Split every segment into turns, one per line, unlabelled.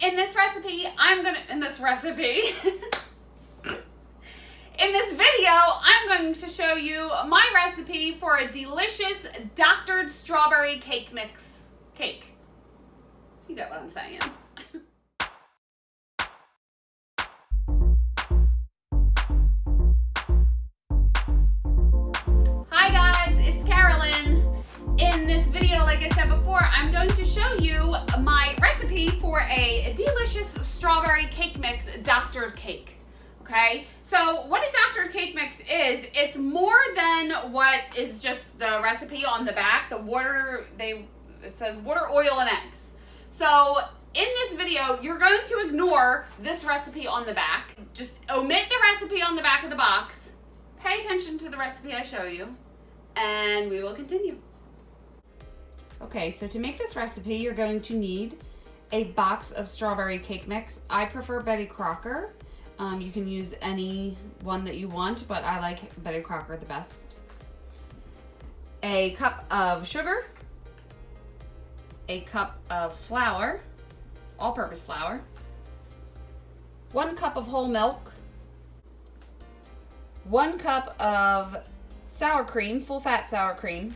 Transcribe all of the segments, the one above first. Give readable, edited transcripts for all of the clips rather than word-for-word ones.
In this video, I'm going to show you my recipe for a delicious doctored strawberry cake mix cake. You get what I'm saying. Hi guys, it's Karolyn. In this video, like I said before, I'm going to show you my recipe for a delicious strawberry cake mix doctored cake. Okay, so what a doctored cake mix is, it's more than what is just the recipe on the back. The water, it says water, oil, and eggs. So in this video, you're going to ignore this recipe on the back. Just omit the recipe on the back of the box. Pay attention to the recipe I show you, and we will continue. Okay, so to make this recipe, you're going to need a box of strawberry cake mix. I prefer Betty Crocker. You can use any one that you want, but I like Betty Crocker the best. A cup of sugar, a cup of flour, all-purpose flour, 1 cup of whole milk, 1 cup of sour cream, full-fat sour cream,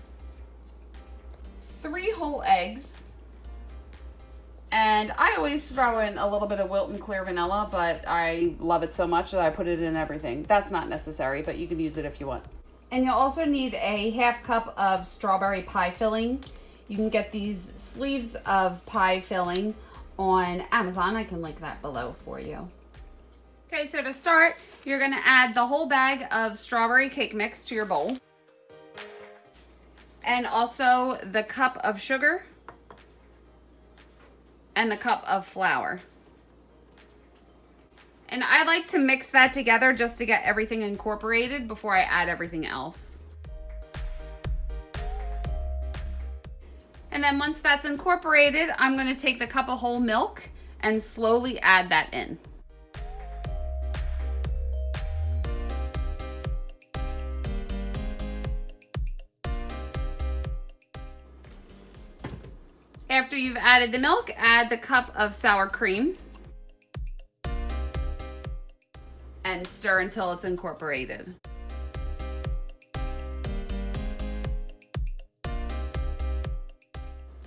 3 whole eggs, and I always throw in a little bit of Wilton clear vanilla, but I love it so much that I put it in everything. That's not necessary, but you can use it if you want. And you'll also need a 1/2 cup of strawberry pie filling. You can get these sleeves of pie filling on Amazon. I can link that below for you. Okay, so to start, you're gonna add the whole bag of strawberry cake mix to your bowl. And also the cup of sugar and the cup of flour. And I like to mix that together just to get everything incorporated before I add everything else. And then once that's incorporated, I'm going to take the cup of whole milk and slowly add that in. After you've added the milk, add the cup of sour cream and stir until it's incorporated.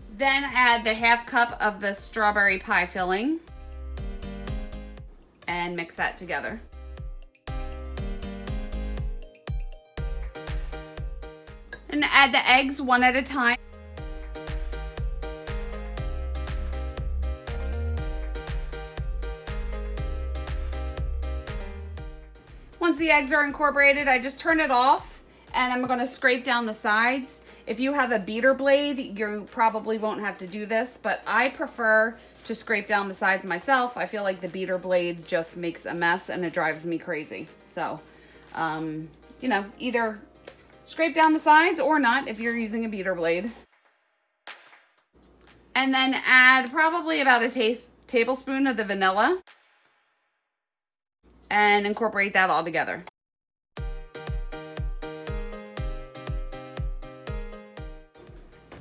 Then add the 1/2 cup of the strawberry pie filling and mix that together. And add the eggs one at a time. Once the eggs are incorporated, I just turn it off and I'm going to scrape down the sides. If you have a beater blade, you probably won't have to do this, but I prefer to scrape down the sides myself. I feel like the beater blade just makes a mess and it drives me crazy. So, you know, either scrape down the sides or not if you're using a beater blade. And then add probably about a tablespoon of the vanilla and incorporate that all together.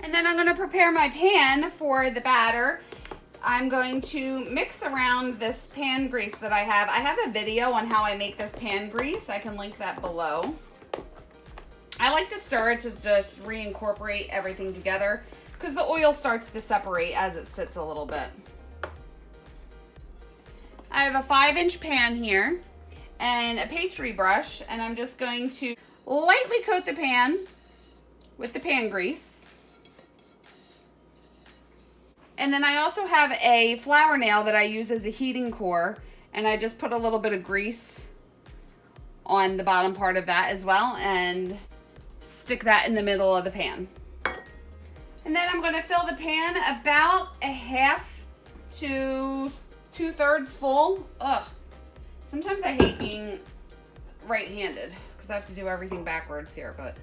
And then I'm going to prepare my pan for the batter. I'm going to mix around this pan grease that I have. I have a video on how I make this pan grease. I can link that below. I like to stir it to just reincorporate everything together because the oil starts to separate as it sits a little bit. I have a 5-inch pan here and a pastry brush, and I'm just going to lightly coat the pan with the pan grease. And then I also have a flour nail that I use as a heating core, and I just put a little bit of grease on the bottom part of that as well and stick that in the middle of the pan. And then I'm going to fill the pan about 1/2 to 2/3 full. Ugh. Sometimes I hate being right-handed because I have to do everything backwards here, but.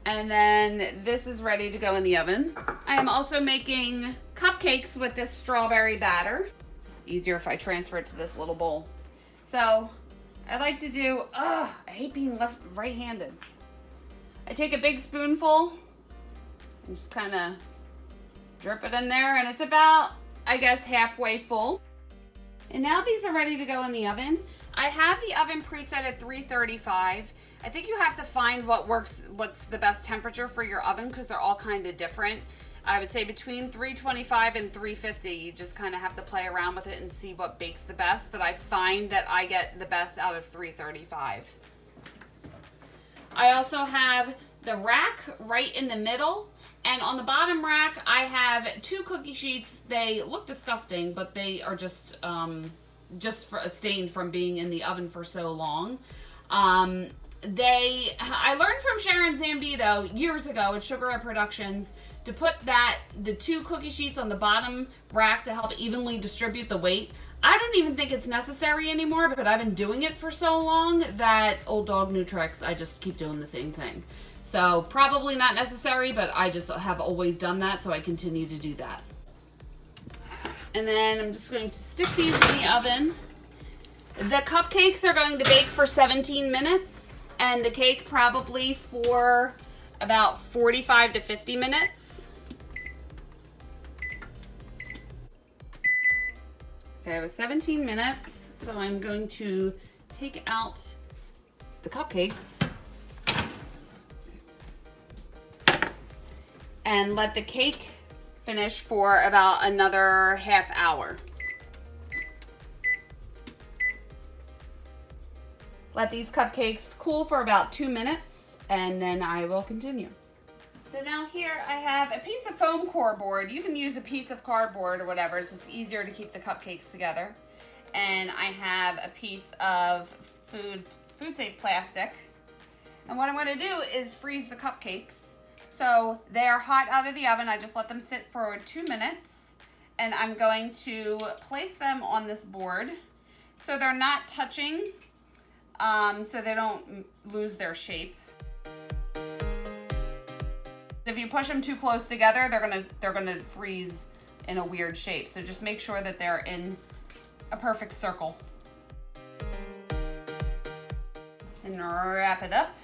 And then this is ready to go in the oven. I am also making cupcakes with this strawberry batter. It's easier if I transfer it to this little bowl. So I like to do, I hate being right-handed. I take a big spoonful And just kind of drip it in there, and it's about, I guess, halfway full. And now these are ready to go in the oven. I have the oven preset at 335. I think you have to find what's the best temperature for your oven because they're all kind of different. I would say between 325 and 350. You just kind of have to play around with it and see what bakes the best, but I find that I get the best out of 335. I also have the rack right in the middle, and on the bottom rack I have 2 cookie sheets. They look disgusting, but they are just stained from being in the oven for so long. I learned from Sharon Zambito years ago at Sugar Red Productions to put the 2 cookie sheets on the bottom rack to help evenly distribute the weight. I don't even think it's necessary anymore, but I've been doing it for so long that old dog, new tricks. I just keep doing the same thing. So probably not necessary, but I just have always done that, so I continue to do that. And then I'm just going to stick these in the oven. The cupcakes are going to bake for 17 minutes, and the cake probably for about 45 to 50 minutes. Okay, it was 17 minutes, so I'm going to take out the cupcakes and let the cake finish for about another half hour. Let these cupcakes cool for about 2 minutes, and then I will continue. So now here I have a piece of foam core board. You can use a piece of cardboard or whatever. It's just easier to keep the cupcakes together. And I have a piece of food safe plastic. And what I'm going to do is freeze the cupcakes. So they are hot out of the oven. I just let them sit for 2 minutes. And I'm going to place them on this board so they're not touching, so they don't lose their shape. If you push them too close together, they're gonna freeze in a weird shape. So just make sure that they're in a perfect circle. And wrap it up.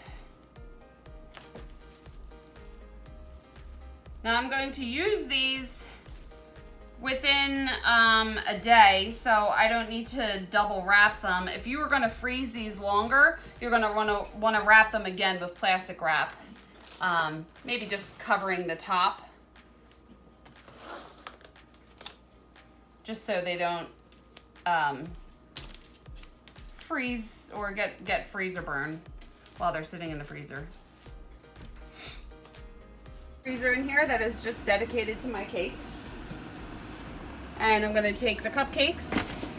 Now I'm going to use these within a day, so I don't need to double wrap them. If you were gonna freeze these longer, you're gonna wanna wrap them again with plastic wrap. Maybe just covering the top, just so they don't freeze or get freezer burn while they're sitting in the freezer. Freezer in here that is just dedicated to my cakes. And I'm gonna take the cupcakes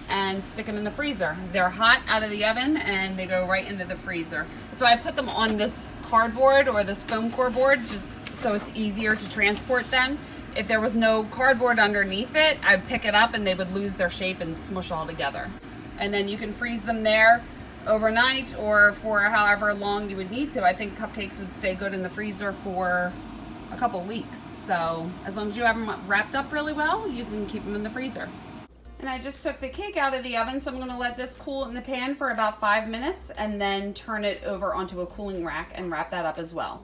and stick them in the freezer. They're hot out of the oven and they go right into the freezer. That's why I put them on this cardboard or this foam core board, just so it's easier to transport them. If there was no cardboard underneath it, I'd pick it up and they would lose their shape and smush all together. And then you can freeze them there overnight or for however long you would need to. I think cupcakes would stay good in the freezer for a couple weeks. So as long as you have them wrapped up really well, you can keep them in the freezer. And I just took the cake out of the oven, so I'm gonna let this cool in the pan for about 5 minutes and then turn it over onto a cooling rack and wrap that up as well.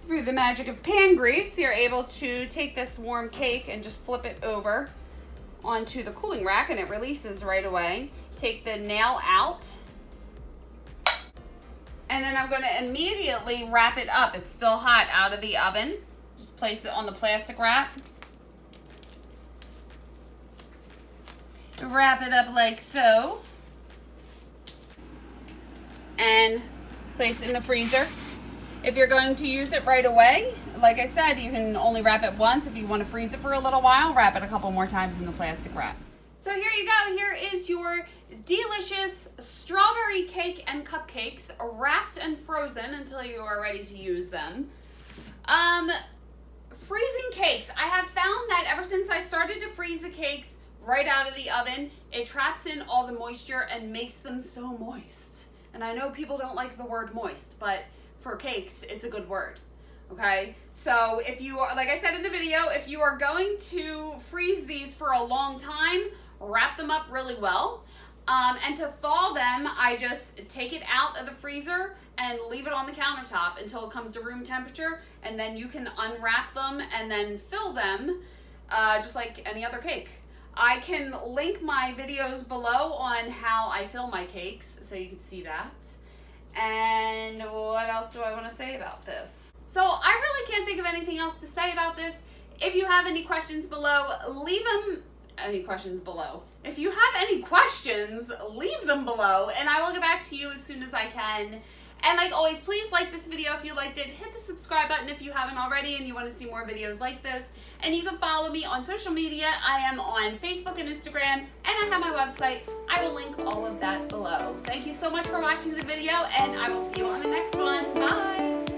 Through the magic of pan grease, you're able to take this warm cake and just flip it over onto the cooling rack and it releases right away. Take the nail out, and then I'm gonna immediately wrap it up. It's still hot out of the oven. Just place it on the plastic wrap. Wrap it up like so. And place it in the freezer. If you're going to use it right away, like I said, you can only wrap it once. If you want to freeze it for a little while, wrap it a couple more times in the plastic wrap. So here you go. Here is your delicious strawberry cake and cupcakes, wrapped and frozen until you are ready to use them. Freezing cakes. I have found that ever since I started to freeze the cakes right out of the oven, it traps in all the moisture and makes them so moist. And I know people don't like the word moist, but for cakes, it's a good word. Okay, so if you are, like I said in the video, if you are going to freeze these for a long time, wrap them up really well. And to thaw them, I just take it out of the freezer and leave it on the countertop until it comes to room temperature, and then you can unwrap them and then fill them just like any other cake. I can link my videos below on how I fill my cakes so you can see that. And what else do I want to say about this? So I really can't think of anything else to say about this. If you have any questions below, leave them. Any questions below. If you have any questions, leave them below and I will get back to you as soon as I can. And like always, please like this video if you liked it. Hit the subscribe button if you haven't already and you want to see more videos like this. And you can follow me on social media. I am on Facebook and Instagram, and I have my website. I will link all of that below. Thank you so much for watching the video, and I will see you on the next one. Bye!